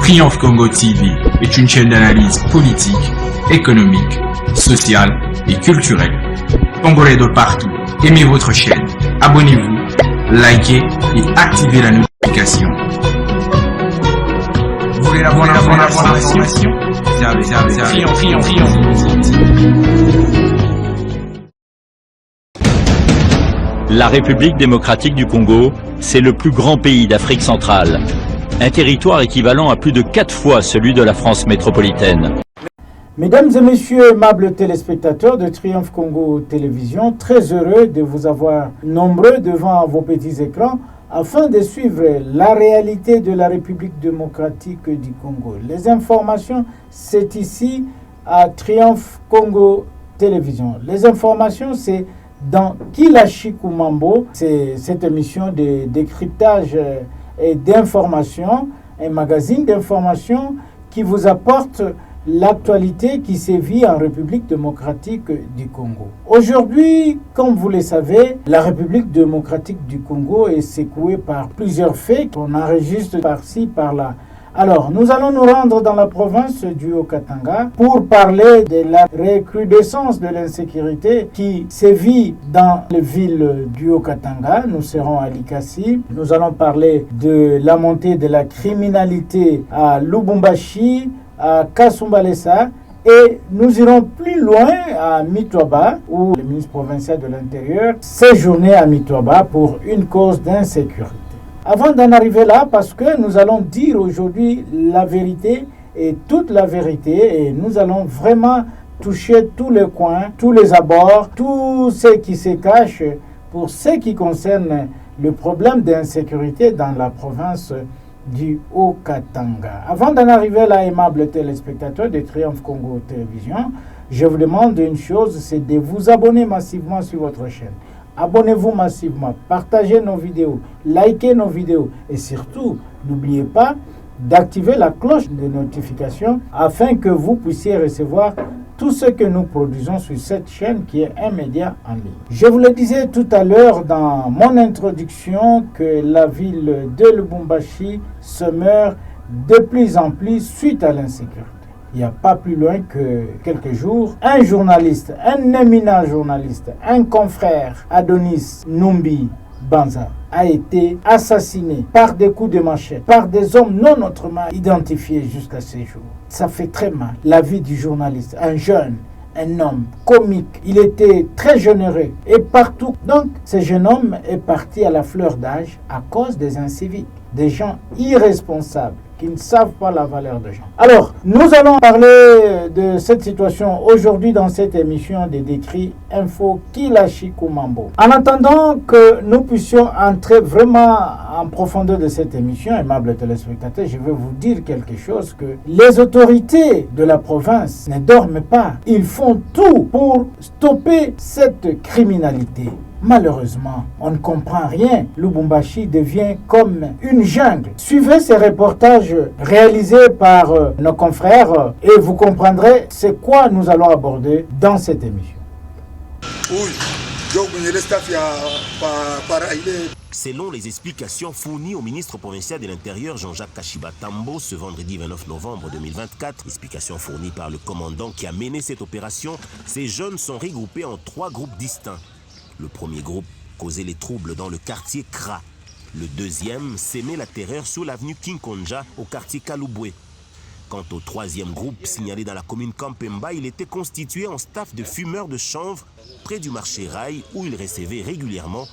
Triomphe Congo TV est une chaîne d'analyse politique, économique, sociale et culturelle. Congolais de partout, aimez votre chaîne, abonnez-vous, likez et activez la notification. Vous voulez la bonne information? Triomphe. La République démocratique du Congo, c'est le plus grand pays d'Afrique centrale. Un territoire équivalent à plus de 4 fois celui de la France métropolitaine. Mesdames et messieurs, aimables téléspectateurs de Triomphe Congo Télévision, très heureux de vous avoir nombreux devant vos petits écrans afin de suivre la réalité de la République démocratique du Congo. Les informations, c'est ici à Triomphe Congo Télévision. Les informations, c'est dans Kilashi Kumambo, c'est cette émission de décryptage et d'information, un magazine d'information qui vous apporte l'actualité qui sévit en République démocratique du Congo. Aujourd'hui, comme vous le savez, la République démocratique du Congo est secouée par plusieurs faits qu'on enregistre par-ci, par-là. Alors, nous allons nous rendre dans la province du Haut-Katanga pour parler de la recrudescence de l'insécurité qui sévit dans les villes du Haut-Katanga. Nous serons à Likasi. Nous allons parler de la montée de la criminalité à Lubumbashi, à Kasumbalesa, et nous irons plus loin à Mitwaba, où le ministre provincial de l'Intérieur séjournait à Mitwaba pour une cause d'insécurité. Avant d'en arriver là, parce que nous allons dire aujourd'hui la vérité et toute la vérité, et nous allons vraiment toucher tous les coins, tous les abords, tout ce qui se cache pour ce qui concerne le problème d'insécurité dans la province du Haut-Katanga. Avant d'en arriver là, aimables téléspectateurs de Triomphe Congo Télévision, je vous demande une chose, c'est de vous abonner massivement sur votre chaîne. Abonnez-vous massivement, partagez nos vidéos, likez nos vidéos et surtout, n'oubliez pas d'activer la cloche de notification afin que vous puissiez recevoir tout ce que nous produisons sur cette chaîne qui est un média en ligne. Je vous le disais tout à l'heure dans mon introduction que la ville de Lubumbashi se meurt de plus en plus suite à l'insécurité. Il n'y a pas plus loin que quelques jours, un journaliste, un éminent journaliste, un confrère, Adonis Numbi Banza, a été assassiné par des coups de machette, par des hommes non autrement identifiés jusqu'à ce jour. Ça fait très mal. La vie du journaliste, un jeune, un homme comique, il était très généreux et partout. Donc, ce jeune homme est parti à la fleur d'âge à cause des inciviques, des gens irresponsables qui ne savent pas la valeur des gens. Alors, nous allons parler de cette situation aujourd'hui dans cette émission de Décrit Info Kilashi Kumambo. En attendant que nous puissions entrer vraiment en profondeur de cette émission, aimables téléspectateurs, je vais vous dire quelque chose, que les autorités de la province ne dorment pas. Ils font tout pour stopper cette criminalité. Malheureusement, on ne comprend rien. Lubumbashi devient comme une jungle. Suivez ces reportages réalisés par nos confrères et vous comprendrez c'est quoi nous allons aborder dans cette émission. Selon les explications fournies au ministre provincial de l'Intérieur Jean-Jacques Kashiba Tambo ce vendredi 29 novembre 2024, explications fournies par le commandant qui a mené cette opération, ces jeunes sont regroupés en 3 groupes distincts. Le premier groupe causait les troubles dans le quartier Kra. Le deuxième sémait la terreur sur l'avenue Kinkonja au quartier Kalouboué. Quant au troisième groupe signalé dans la commune Kampemba, il était constitué en staff de fumeurs de chanvre près du marché Rail où il recevait régulièrement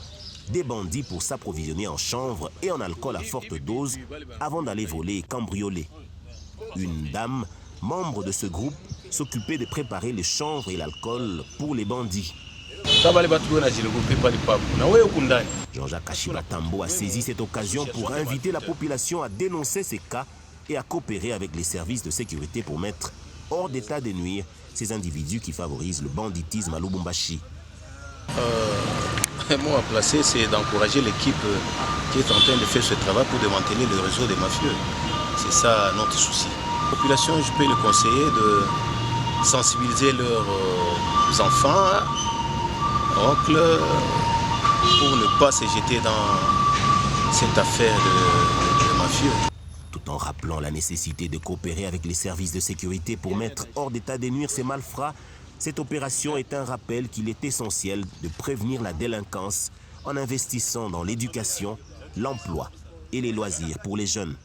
des bandits pour s'approvisionner en chanvre et en alcool à forte dose avant d'aller voler et cambrioler. Une dame, membre de ce groupe, s'occupait de préparer les chanvres et l'alcool pour les bandits. Jean-Jacques Kashiba Tambo a saisi cette occasion pour inviter la population à dénoncer ces cas et à coopérer avec les services de sécurité pour mettre hors d'état de nuire ces individus qui favorisent le banditisme à Lubumbashi. Un mot à placer, c'est d'encourager l'équipe qui est en train de faire ce travail pour démanteler le réseau des mafieux. C'est ça notre souci. La population, je peux le conseiller de sensibiliser leurs enfants, oncles, pour ne pas se jeter dans cette affaire de mafieux. Tout en En rappelant la nécessité de coopérer avec les services de sécurité pour mettre hors d'état de nuire ces malfrats, cette opération est un rappel qu'il est essentiel de prévenir la délinquance en investissant dans l'éducation, l'emploi et les loisirs pour les jeunes.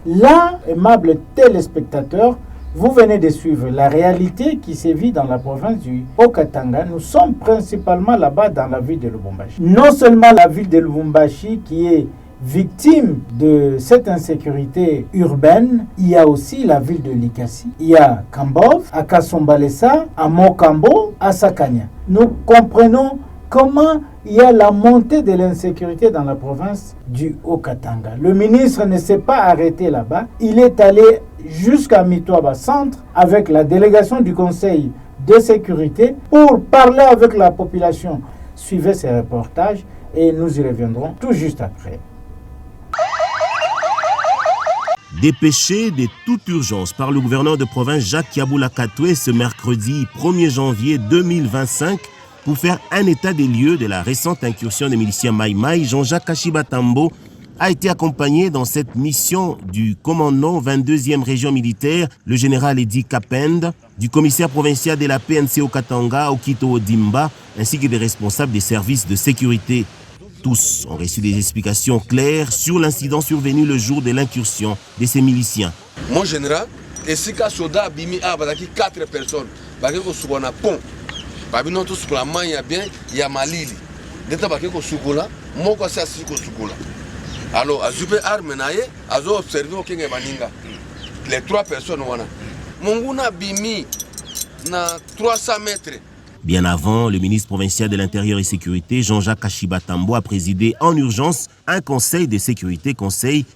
Là, aimables téléspectateurs, vous venez de suivre la réalité qui sévit dans la province du Haut-Katanga. Nous sommes principalement là-bas dans la ville de Lubumbashi. Non seulement la ville de Lubumbashi qui est victime de cette insécurité urbaine, il y a aussi la ville de Likasi, il y a Kambov, à Kasombalesa, à Mokambo, à Sakanya. Nous comprenons comment il y a la montée de l'insécurité dans la province du Haut-Katanga. Le ministre ne s'est pas arrêté là-bas. Il est allé jusqu'à Mitwaba Centre avec la délégation du Conseil de sécurité pour parler avec la population. Suivez ces reportages et nous y reviendrons tout juste après. Dépêché de toute urgence par le gouverneur de province Jacques Yabula Katoué ce mercredi 1er janvier 2025 pour faire un état des lieux de la récente incursion des miliciens Maï Maï, Jean-Jacques Kashiba Tambo a été accompagné dans cette mission du commandant 22e région militaire, le général Edi Kapend, du commissaire provincial de la PNC au Katanga, Okito Odimba, ainsi que des responsables des services de sécurité. Tous ont reçu des explications claires sur l'incident survenu le jour de l'incursion de ces miliciens. Mon général, et si un soldat a bimi à 4 personnes, parce que sur un pont, parce que nous tous sur la main, il y a Malili. Dès que nous sommes là, moi je suis là. Alors, à Zubé Armenaye, à observé au Baninga. Les 3 personnes, mon a bimi na 300 mètres. Bien avant, le ministre provincial de l'Intérieur et Sécurité, Jean-Jacques Kashiba Tambo, a présidé en urgence un conseil de sécurité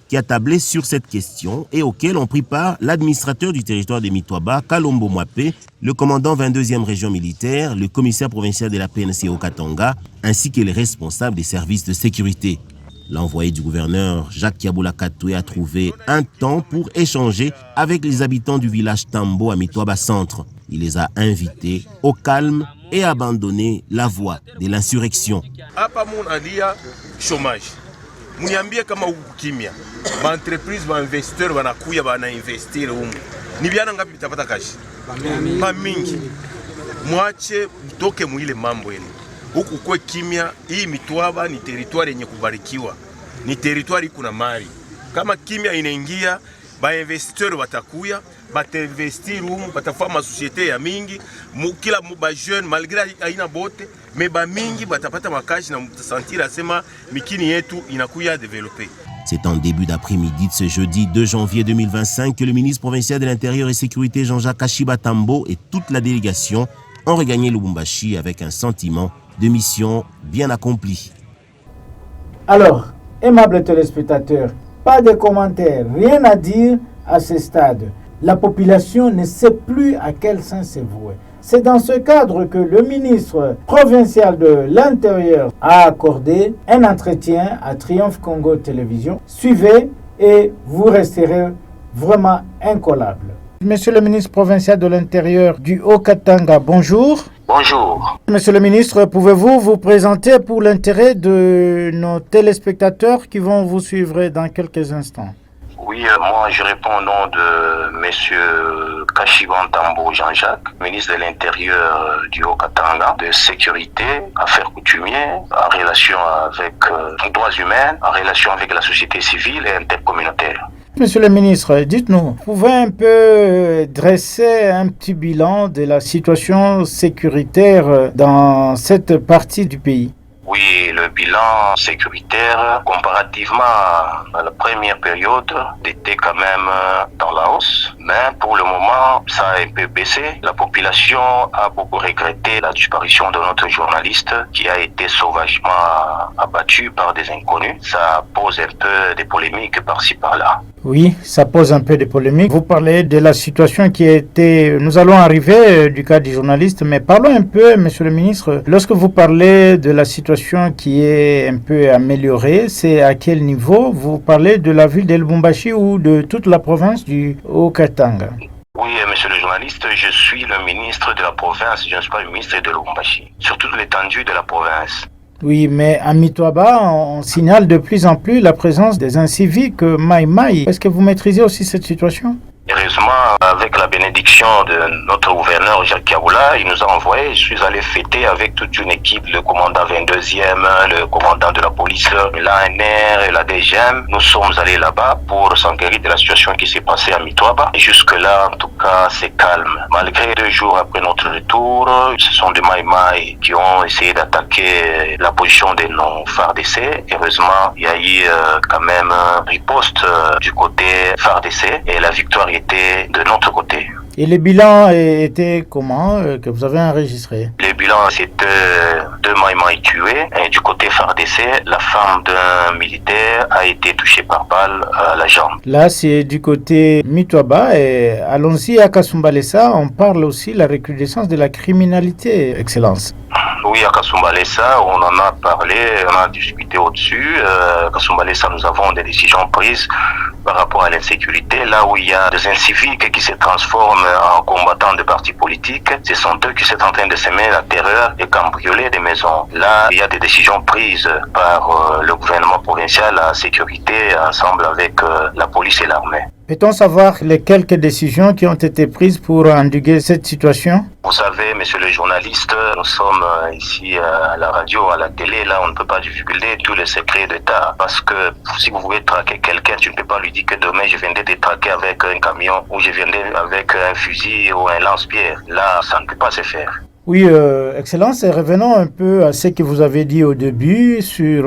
qui a tablé sur cette question et auquel ont pris part l'administrateur du territoire de Mitwaba, Kalombo Mwape, le commandant 22e région militaire, le commissaire provincial de la PNC au Katanga, ainsi que les responsables des services de sécurité. L'envoyé du gouverneur Jacques Yabula Katoué a trouvé un temps pour échanger avec les habitants du village Tambo à Mitwaba Centre. Il les a invités au calme et à abandonner la voie de l'insurrection. Hapa munalia chômage. Muniambie kama huku kimya. Ba entreprise ba investeur wanakuya bana investir humu. Ni biana ngapi bitapata kashi? Ba mingi. Mwache mtoke muile mambo yenu. Huku kwe kimya, hii Mitwaba ni territoire yenye kubarikiwa. Ni territoire iko na mali. Kama kimya inaingia, ba investeur watakuya, batinvestir humu, batafanya masosiete ya mingi, kila ba jeune malgré aina bote, mais ba mingi batapata makashi na mtasentir asema mikini yetu inakuya développer. C'est en début d'après-midi de ce jeudi 2 janvier 2025 que le ministre provincial de l'Intérieur et Sécurité Jean-Jacques Kashiba Tambo et toute la délégation ont regagné Lubumbashi avec un sentiment de mission bien accomplie. Alors, aimables téléspectateurs, pas de commentaires, rien à dire à ce stade. La population ne sait plus à quel sens se vouer. C'est dans ce cadre que le ministre provincial de l'Intérieur a accordé un entretien à Triomphe Congo Télévision. Suivez et vous resterez vraiment incollable. Monsieur le ministre provincial de l'Intérieur du Haut-Katanga, bonjour. Bonjour. Monsieur le ministre, pouvez-vous vous présenter pour l'intérêt de nos téléspectateurs qui vont vous suivre dans quelques instants? Oui, moi je réponds au nom de Monsieur Kashiba Tambo Jean-Jacques, ministre de l'Intérieur du Haut-Katanga, de sécurité, affaires coutumières, en relation avec les droits humains, en relation avec la société civile et intercommunautaire. Monsieur le ministre, dites-nous, vous pouvez un peu dresser un petit bilan de la situation sécuritaire dans cette partie du pays? Oui, le bilan sécuritaire, comparativement à la première période, était quand même dans la hausse. Mais pour le moment, ça a un peu baissé. La population a beaucoup regretté la disparition de notre journaliste qui a été sauvagement abattu par des inconnus. Ça pose un peu de polémiques par-ci par-là. Oui, ça pose un peu de polémique. Vous parlez de la situation qui a été... Nous allons arriver du cas du journaliste, mais parlons un peu, monsieur le ministre, lorsque vous parlez de la situation qui est un peu améliorée, c'est à quel niveau? Vous parlez de la ville de Lubumbashi ou de toute la province du Haut-Katanga? Oui, monsieur le journaliste, je suis le ministre de la province, je ne suis pas le ministre de Lubumbashi, sur toute l'étendue de la province. Oui, mais à Mitoaba, on signale de plus en plus la présence des inciviques Maï-Maï. Est-ce que vous maîtrisez aussi cette situation? Heureusement, avec la bénédiction de notre gouverneur Jacques Kaboula, il nous a envoyé. Je suis allé fêter avec toute une équipe, le commandant 22e, le commandant de la police, l'ANR et la DGM. Nous sommes allés là-bas pour s'enquérir de la situation qui s'est passée à Mitoaba. Et jusque-là, en tout cas, c'est calme. Malgré 2 jours après notre retour, ce sont des Maï-Maï qui ont essayé d'attaquer la position de nos FARDC. Heureusement, il y a eu quand même une riposte du côté FARDC et la victoire était de notre côté. Et les bilans étaient comment que vous avez enregistré? Les bilans, c'était 2 Maï-Maï tués. Et du côté FARDC, la femme d'un militaire a été touchée par balle à la jambe. Là, c'est du côté Mitoaba. Et allons-y à Kasumbalesa. On parle aussi de la recrudescence de la criminalité, Excellence. Oui, à Kasumbalesa, on en a parlé, on a discuté au-dessus. À Kasumbalesa, nous avons des décisions prises par rapport à l'insécurité. Là où il y a des inciviques qui se transforment en combattants de partis politiques, ce sont eux qui sont en train de semer la terreur et cambrioler des maisons. Là, il y a des décisions prises par le gouvernement provincial, la sécurité, ensemble avec la police et l'armée. Peut-on savoir les quelques décisions qui ont été prises pour endiguer cette situation? Vous savez, monsieur le journaliste, nous sommes ici à la radio, à la télé. Là, on ne peut pas divulguer tous les secrets d'État. Parce que si vous voulez traquer quelqu'un, tu ne peux pas lui dire que demain, je viendrai te traquer avec un camion ou je viendrai avec un fusil ou un lance-pierre. Là, ça ne peut pas se faire. Oui, Excellence, et revenons un peu à ce que vous avez dit au début sur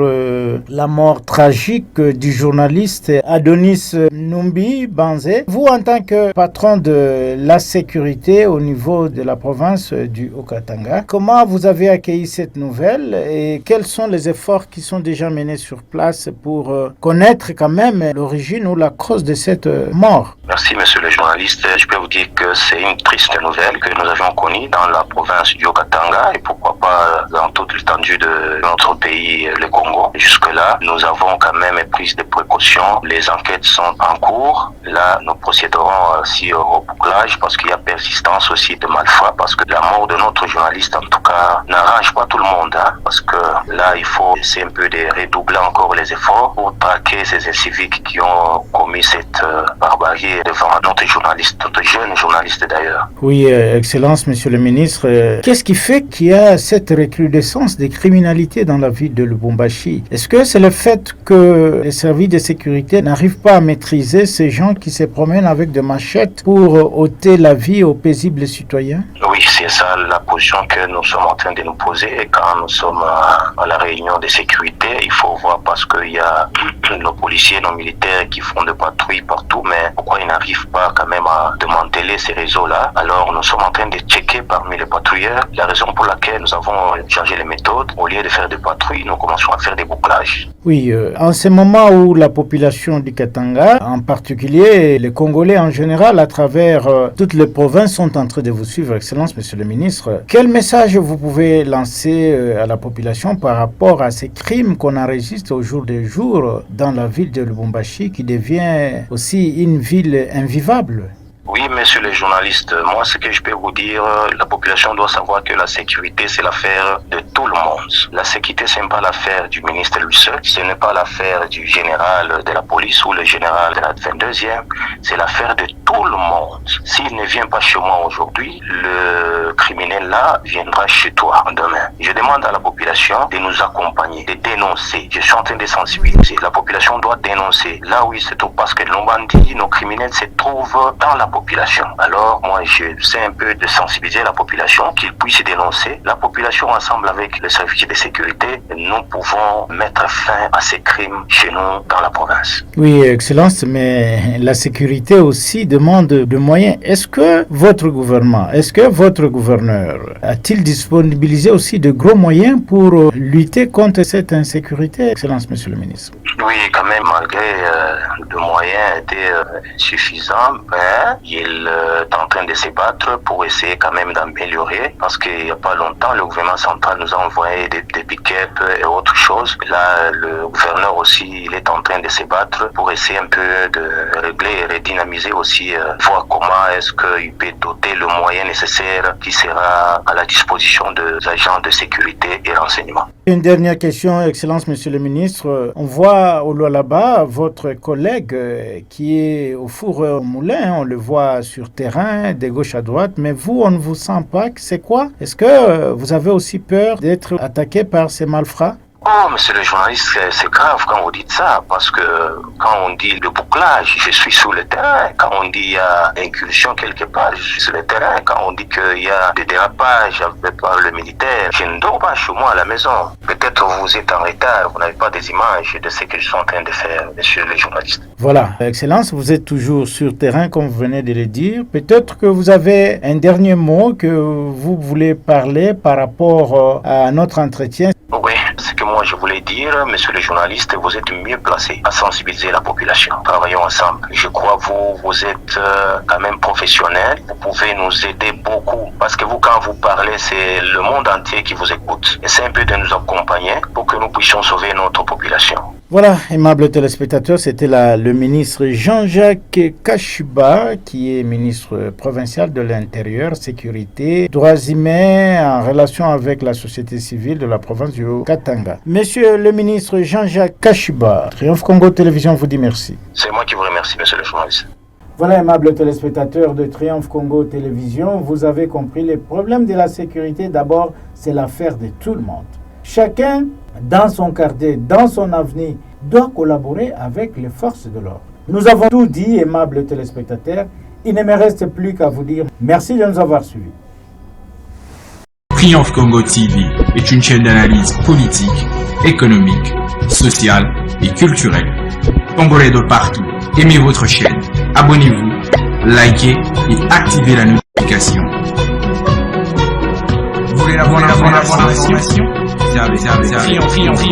la mort tragique du journaliste Adonis Numbi Banzé. Vous, en tant que patron de la sécurité au niveau de la province du Haut-Katanga, comment vous avez accueilli cette nouvelle et quels sont les efforts qui sont déjà menés sur place pour connaître quand même l'origine ou la cause de cette mort? Merci, monsieur le journaliste. Je peux vous dire que c'est une triste nouvelle que nous avions connue dans la province du Haut-Katanga et pourquoi pas dans toute l'étendue de notre pays, le Congo. Jusque-là, nous avons quand même pris des précautions. Les enquêtes sont en cours. Là, nous procéderons aussi au rebouclage parce qu'il y a persistance aussi de malfrats parce que la mort de notre journaliste, en tout cas, n'arrange pas tout le monde. Parce que là, il faut essayer un peu de redoubler encore les efforts pour traquer ces inciviques qui ont commis cette barbarie devant notre journaliste, notre jeune journaliste d'ailleurs. Oui, Excellence, Monsieur le Ministre. Qu'est-ce qui fait qu'il y a cette recrudescence des criminalités dans la ville de Lubumbashi? Est-ce que c'est le fait que les services de sécurité n'arrivent pas à maîtriser ces gens qui se promènent avec des machettes pour ôter la vie aux paisibles citoyens? Oui, c'est ça la position que nous sommes en train de nous poser. Et quand nous sommes à la réunion de sécurité, il faut voir parce qu'il y a nos policiers, nos militaires qui font des patrouilles partout, mais pourquoi ils n'arrivent pas quand même à démanteler ces réseaux-là? Alors nous sommes en train de checker parmi les patrouilleurs la raison pour laquelle nous avons changé les méthodes. Au lieu de faire des patrouilles, nous commençons à faire des bouclages. Oui, en ce moment où la population du Katanga, en particulier les Congolais en général, à travers toutes les provinces, sont en train de vous suivre, Excellence, Monsieur le Ministre. Quel message vous pouvez lancer à la population par rapport à ces crimes qu'on enregistre au jour le jour dans la ville de Lubumbashi, qui devient aussi une ville invivable? Oui, monsieur le journaliste, moi ce que je peux vous dire, la population doit savoir que la sécurité c'est l'affaire de tout le monde. La sécurité ce n'est pas l'affaire du ministre lui seul, ce n'est pas l'affaire du général de la police ou le général de la 22e, c'est l'affaire de tout le monde. S'il ne vient pas chez moi aujourd'hui, le criminel là viendra chez toi demain. Je demande à la population de nous accompagner, de dénoncer. Je suis en train de sensibiliser. La population doit dénoncer. Là où il se trouve, parce que nos bandits, nos criminels se trouvent dans la population. Alors, moi, je sais un peu de sensibiliser la population, qu'ils puissent dénoncer. La population, ensemble avec le service de sécurité, nous pouvons mettre fin à ces crimes chez nous dans la province. Oui, Excellence, mais la sécurité aussi demande de moyens. Est-ce que votre gouvernement, est-ce que votre gouverneur a-t-il disponibilisé aussi de gros moyens pour lutter contre cette insécurité, Excellence, Monsieur le Ministre? Oui, quand même, malgré les moyens étaient suffisants, mais il est en train de se battre pour essayer quand même d'améliorer, parce qu'il n'y a pas longtemps, le gouvernement central nous a envoyé des pick-up et autres choses. Là, le gouverneur aussi, il est en train de se battre pour essayer un peu de régler et redynamiser aussi voir comment est-ce qu'il peut doter le moyen nécessaire qui sera à la disposition des agents de sécurité et renseignement. Une dernière question, Excellence, Monsieur le Ministre. On voit au Lualaba votre collègue qui est au four au moulin, on le voit sur terrain, de gauche à droite, mais vous, on ne vous sent pas. C'est quoi? Est-ce que vous avez aussi peur d'être attaqué par ces malfrats? Oh, monsieur le journaliste, c'est grave quand vous dites ça, parce que quand on dit le bouclage, je suis sur le terrain. Quand on dit il y a incursion quelque part, je suis sur le terrain. Quand on dit qu'il y a des dérapages par le militaire, je ne dors pas chez moi à la maison. Peut-être vous êtes en retard, vous n'avez pas des images de ce que je suis en train de faire, monsieur le journaliste. Voilà, Excellence, vous êtes toujours sur terrain, comme vous venez de le dire. Peut-être que vous avez un dernier mot que vous voulez parler par rapport à notre entretien. Oui, ce que moi je voulais dire, monsieur le journaliste, vous êtes mieux placé à sensibiliser la population. Travaillons ensemble. Je crois vous êtes quand même professionnel. Vous pouvez nous aider beaucoup parce que vous, quand vous parlez, c'est le monde entier qui vous écoute. Essayez un peu de nous accompagner pour que nous puissions sauver notre population. Voilà, aimables téléspectateurs, c'était le ministre Jean-Jacques Kashiba, qui est ministre provincial de l'Intérieur, Sécurité, Droits humains en relation avec la société civile de la province du Katanga. Monsieur le ministre Jean-Jacques Kashiba, Triomphe Congo Télévision vous dit merci. C'est moi qui vous remercie, monsieur le journaliste. Voilà, aimables téléspectateurs de Triomphe Congo Télévision, vous avez compris, les problèmes de la sécurité, d'abord, c'est l'affaire de tout le monde. Chacun, dans son quartier, dans son avenir, doit collaborer avec les forces de l'ordre. Nous avons tout dit, aimables téléspectateurs. Il ne me reste plus qu'à vous dire merci de nous avoir suivis. Triomphe Congo TV est une chaîne d'analyse politique, économique, sociale et culturelle. Congolais de partout, aimez votre chaîne, abonnez-vous, likez et activez la notification. Vous voulez la bonne information? Triomphe.